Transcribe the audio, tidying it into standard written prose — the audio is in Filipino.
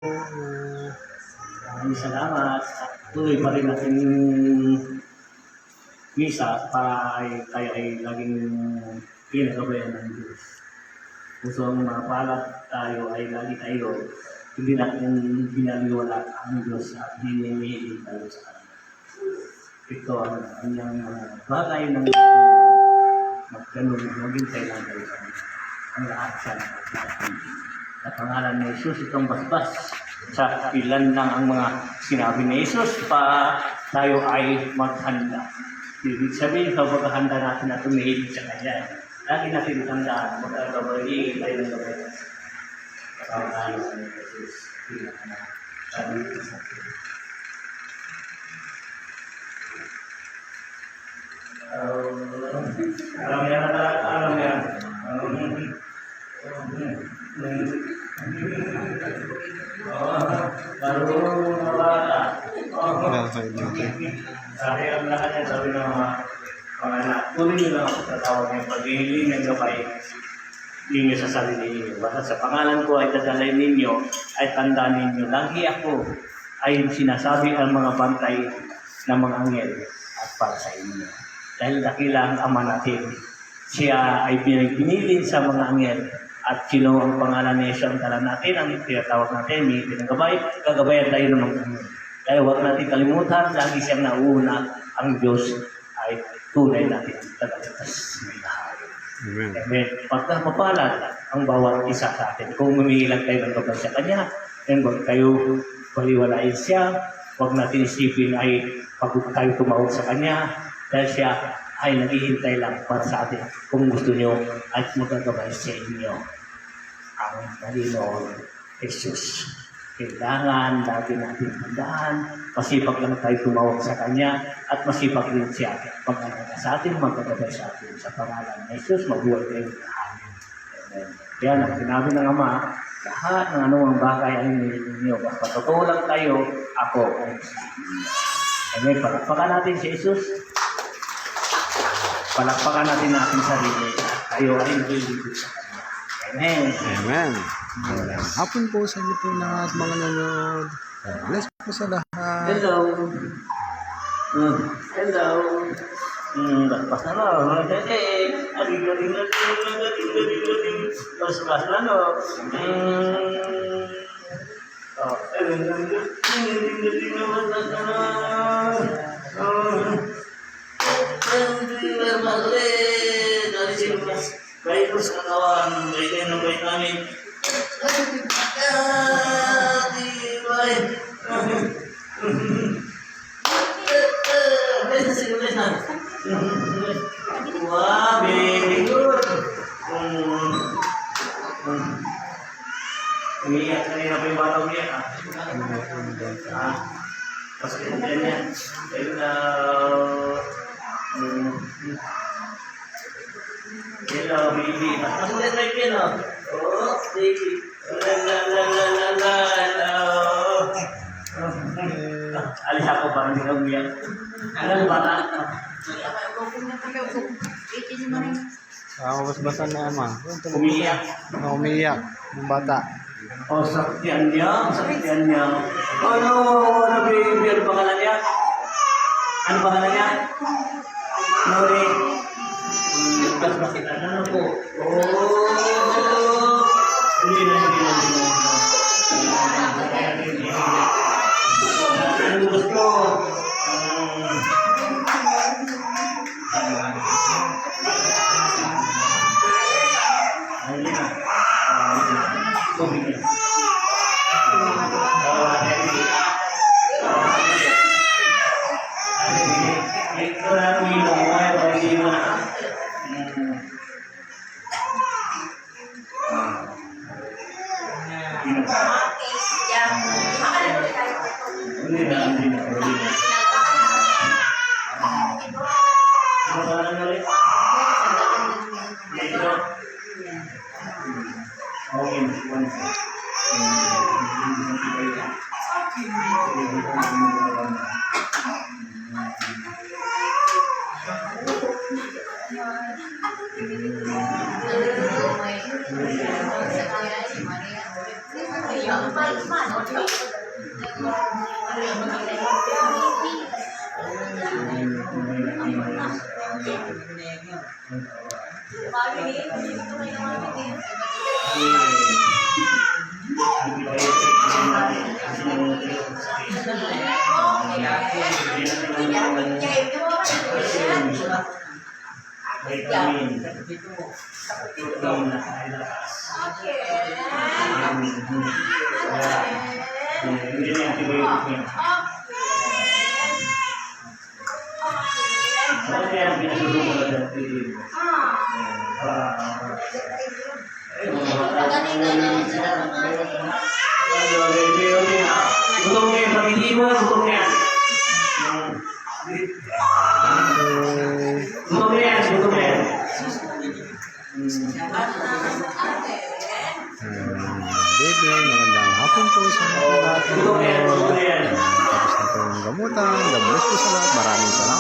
Maraming salamat. Tuloy pa rin natin misa para tayo ay laging pinagabayan ng Diyos. Gusto ang mapalat tayo ay lagi tayo hindi natin binaliwala ang Diyos at hinihingin tayo sa Kanya. Ito ang kanyang bagay ng magkanong maghintay lang tayo sa Kanya. Ang lahat siya sa pangalan ni Jesus, itong basbas sa ilan lang ang mga sinabi ni Jesus pa tayo ay maghanda. Ibig sabihin, sa paghahanda natin na tumihig sa Kanya, lagi natin tandaan, magkagabayin tayo ng gabay. Sa pangalan ni Jesus, sabi ito sa atin. Alam yan. Marunong mga bata. Sabi ang lahat yan, sabi ng mga anak, tuloy nyo lang ako sa tawag ng pag-ihiling ng gabay ninyo sa sarili ninyo. Basta sa pangalan ko ay dadalay ninyo, ay tandaan ninyo. Lagi ako ay sinasabi ang mga bantay ng mga anghel at para sa inyo. Dahil dakila ang Ama natin. Siya ay pinilin sa mga anghel at sino ang pangalan ni Jesus ang tala natin, ang tinatawag natin, may pinagabay, gagabayan tayo ng mga anghel. Kaya huwag natin kalimutan, lagi siyang nauuna, ang Diyos ay tunay natin ang tagalitas. Amen. Amen. Pagkapapalad ang bawat isa sa atin. Kung umiilag tayo ng gabay sa Kanya, then huwag tayo paliwalain siya, huwag natin isipin ay pagod tayo tumawag sa Kanya, dahil siya ay naghihintay lang para sa atin kung gusto nyo at magagabay sa inyo ang Panginoon Jesus. Kailangan lagi natin tandaan, masipag lang tayo tumawag sa Kanya at masipag rin siya pag-alaga sa atin, magagabay sa atin. Sa pangalan ng Jesus, mabuhay tayo lahat. Amen. Kaya ang sinabi ng Ama, lahat ng anumang bagay ang ninyo. Basta totoo lang tayo, ako ay sa inyo. Amen. Palakpakan natin si Jesus. Palakpakan natin natin sarili. Tayo ay nililipid sa Kanya. Amen. Amen. Hapon po sa inyo po lahat mga nanonood. Bless po sa lahat. Hello. Hello. Lepas na lang. Aling-aling. Pas-pas na no. Baik terus kawan, baik yang baik kami. Wah, very good. Umiyak kanina pa yung bata umiyak ah. Pasti yan. Hello, baby. Ako na tayo yan, oh. Oh, baby. La. Alis ako parang hindi ka umiyak. Alam ba na? Basbasan na Ama. Umiyak. Umiyak ng bata. Oh, saktian niya. Ano, baby? Ano pangalan niya? Nori. Bakit ano po? Oh, hindi na. Ano gusto? Vitamin. Hindi na antibiotic niya. Bakit kaya pinasusunod ko lang ng pilin mo? Gutom na yan, pag-hindi mo, gutom na yan. Gutom na yan, gutom na yan. Baby, magandang hapon po sa mga lahat. Gutom na yan, gutom na yan. Tapos na po yung gamutan. God bless po sa lahat. Maraming salamat.